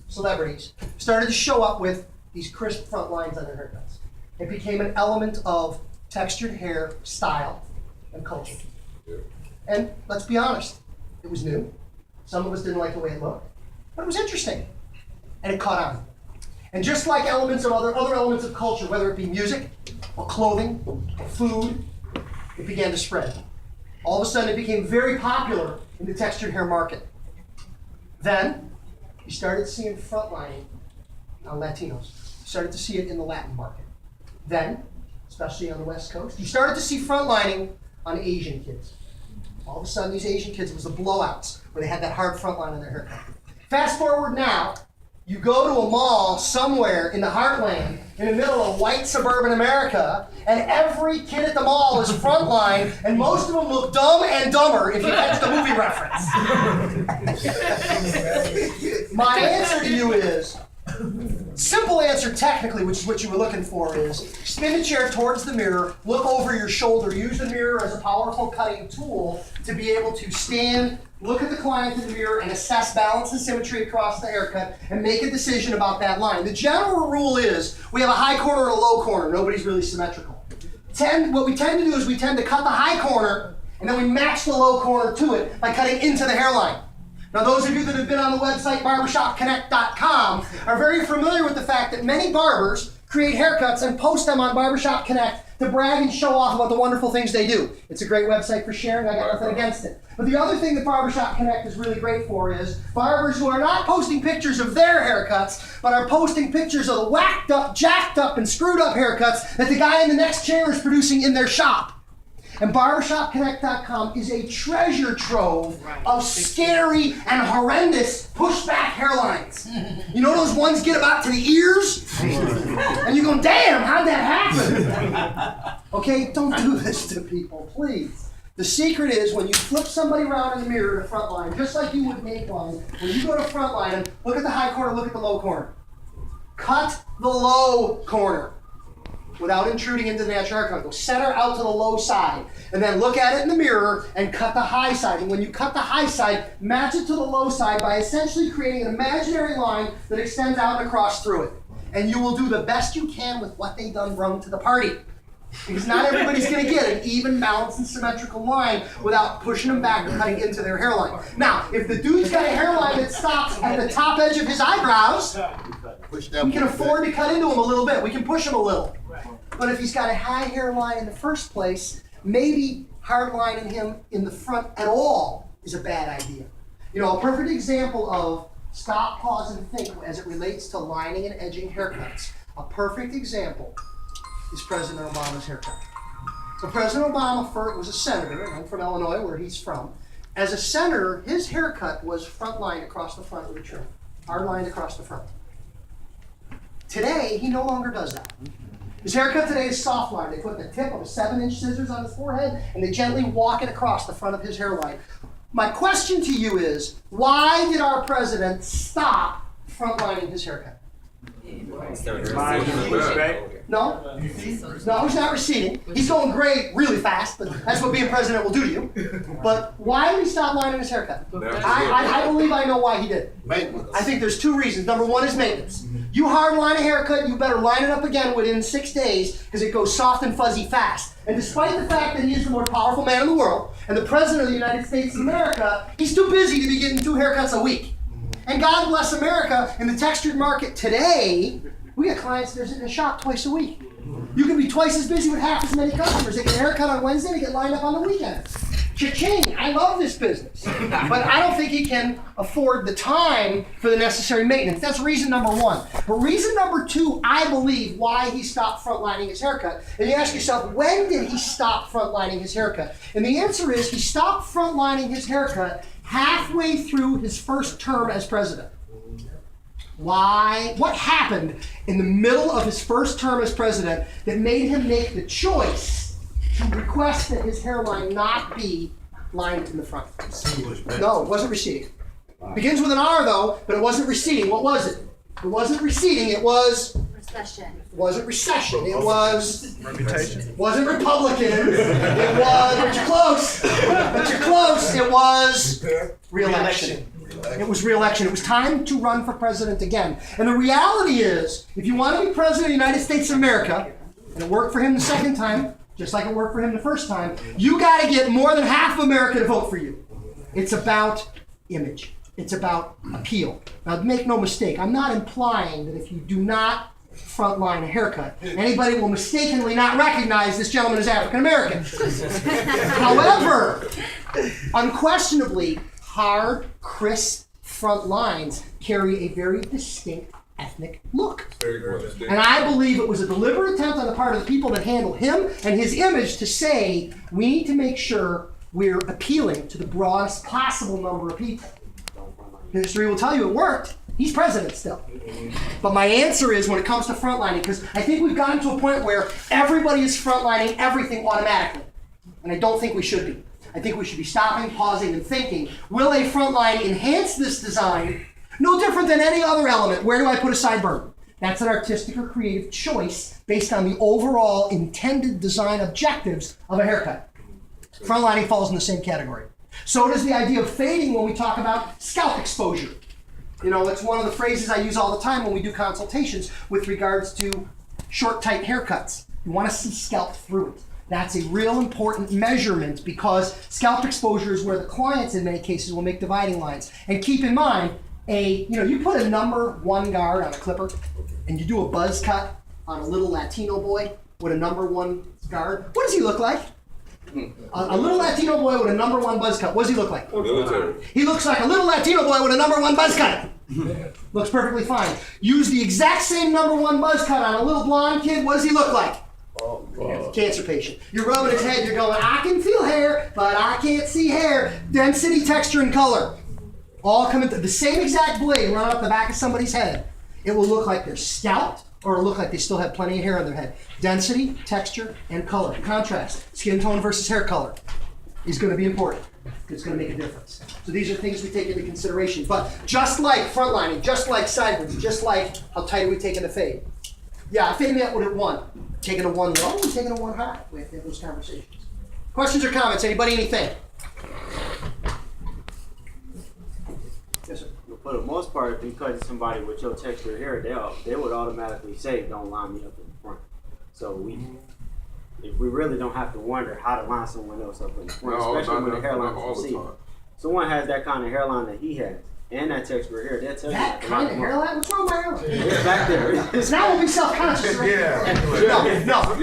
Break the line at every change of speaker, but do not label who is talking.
celebrities started to show up with these crisp front lines on their haircuts. It became an element of textured hair style and culture. And let's be honest, it was new. Some of us didn't like the way it looked, but it was interesting, and it caught on. And just like elements of other elements of culture, whether it be music, or clothing, or food, it began to spread. All of a sudden, it became very popular in the textured hair market. Then, you started seeing frontlining on Latinos. You started to see it in the Latin market. Then, especially on the West Coast, you started to see frontlining on Asian kids. All of a sudden, these Asian kids, it was the blowouts, where they had that hard front line on their haircut. Fast forward now, you go to a mall somewhere in the heartland, in the middle of white suburban America, and every kid at the mall is frontline, and most of them look dumb and dumber if you catch the movie reference. My answer to you is, simple answer technically, which is what you were looking for, is spin the chair towards the mirror, look over your shoulder, use the mirror as a powerful cutting tool to be able to stand, look at the client in the mirror and assess balance and symmetry across the haircut and make a decision about that line. The general rule is we have a high corner and a low corner. Nobody's really symmetrical. What we tend to do is we tend to cut the high corner and then we match the low corner to it by cutting into the hairline. Now, those of you that have been on the website barbershopconnect.com are very familiar with the fact that many barbers create haircuts and post them on Barbershop Connect to brag and show off about the wonderful things they do. It's a great website for sharing. I got nothing against it. But the other thing that Barbershop Connect is really great for is barbers who are not posting pictures of their haircuts, but are posting pictures of the whacked up, jacked up, and screwed up haircuts that the guy in the next chair is producing in their shop. And barbershopconnect.com is a treasure trove of scary and horrendous pushback hairlines. You know those ones get about to the ears? And you go, damn, how'd that happen? Okay, don't do this to people, please. The secret is when you flip somebody around in the mirror to front line, just like you would make line, when you go to front line and look at the high corner, look at the low corner. Cut the low corner without intruding into the natural haircut. Go center out to the low side, and then look at it in the mirror and cut the high side. And when you cut the high side, match it to the low side by essentially creating an imaginary line that extends out and across through it. And you will do the best you can with what they done brung to the party. Because not everybody's going to get an even, balanced, and symmetrical line without pushing them back and cutting into their hairline. Now, if the dude's got a hairline that stops at the top edge of his eyebrows, we can afford to cut into him a little bit. We can push him a little. But if he's got a high hairline in the first place, maybe hardlining him in the front at all is a bad idea. You know, a perfect example of stop, pause, and think as it relates to lining and edging haircuts. A perfect example is President Obama's haircut. So President Obama was a senator, and I'm from Illinois, where he's from. As a senator, his haircut was front lined across the front with a trim, hard lined across the front. Today, he no longer does that. His haircut today is soft line. They put the tip of a 7-inch scissors on his forehead, and they gently walk it across the front of his hairline. My question to you is, why did our president stop frontlining his haircut? No, he's not receding. He's going gray really fast, but that's what being president will do to you. But why did he stop lining his haircut? I believe I know why he did.
Maintenance.
I think there's two reasons. Number one is maintenance. You hard line a haircut, you better line it up again within 6 days because it goes soft and fuzzy fast. And despite the fact that he is the most powerful man in the world and the president of the United States of America, he's too busy to be getting 2 haircuts a week. And God bless America, in the textured market today, we got clients that are in the shop twice a week. You can be twice as busy with half as many customers. They get a haircut on Wednesday, they get lined up on the weekend. Cha-ching, I love this business. But I don't think he can afford the time for the necessary maintenance. That's reason number one. But reason number two, I believe, why he stopped frontlining his haircut. And you ask yourself, when did he stop frontlining his haircut? And the answer is, he stopped frontlining his haircut halfway through his first term as president. Why? What happened in the middle of his first term as president that made him make the choice to request that his hairline not be lined in the front? No, it wasn't receding. Begins with an R though, but it wasn't receding. What was it? It wasn't receding, it was...
Recession.
It wasn't recession, it was...
Reputation.
It wasn't Republican, it was... But you're close, it was... Re-election. It was re-election. It was time to run for president again. And the reality is, if you want to be president of the United States of America, and it worked for him the second time, just like it worked for him the first time, you got to get more than half of America to vote for you. It's about image. It's about appeal. Now, make no mistake, I'm not implying that if you do not frontline a haircut, anybody will mistakenly not recognize this gentleman as African American. However, unquestionably, hard, crisp front lines carry a very distinct ethnic look. And I believe it was a deliberate attempt on the part of the people that handle him and his image to say, we need to make sure we're appealing to the broadest possible number of people. History will tell you it worked. He's president still. But my answer is when it comes to frontlining, because I think we've gotten to a point where everybody is frontlining everything automatically. And I don't think we should be. I think we should be stopping, pausing, and thinking, will a frontline enhance this design? No different than any other element. Where do I put a sideburn? That's an artistic or creative choice based on the overall intended design objectives of a haircut. Frontlining falls in the same category. So does the idea of fading when we talk about scalp exposure. You know, it's one of the phrases I use all the time when we do consultations with regards to short, tight haircuts. You want to see scalp through it. That's a real important measurement because scalp exposure is where the clients in many cases will make dividing lines. And keep in mind, you put a number 1 guard on a clipper and you do a buzz cut on a little Latino boy with a number 1 guard. What does he look like? A little Latino boy with a number 1 buzz cut. What does he look like?
Military.
He looks like a little Latino boy with a number 1 buzz cut. Looks perfectly fine. Use the exact same number 1 buzz cut on a little blonde kid. What does he look like? Cancer patient. You're rubbing his head. You're going, I can feel hair, but I can't see hair. Density, texture, and color. All come into the same exact blade run up the back of somebody's head. It will look like they're scalped, or it'll look like they still have plenty of hair on their head. Density, texture, and color. Contrast, skin tone versus hair color is going to be important. It's going to make a difference. So these are things we take into consideration. But just like frontlining, just like sideburns, just like how tight are we taking the fade? Yeah, I fade me out with it 1. Taking a 1 low and taking a 1 high. We have to have those conversations. Questions or comments? Anybody, anything? Yes, sir.
For the most part, if you cut somebody with your texture hair, they would automatically say, don't line me up in the front. So if we really don't have to wonder how to line someone else up in the front, especially when the hairline is receding. Someone has that kind of hairline that he has, and that texture hair, that tells you
that kind of hairline? What's wrong with my hairline?
It's back there.
Now we'll be self-conscious, right?
Yeah.
No.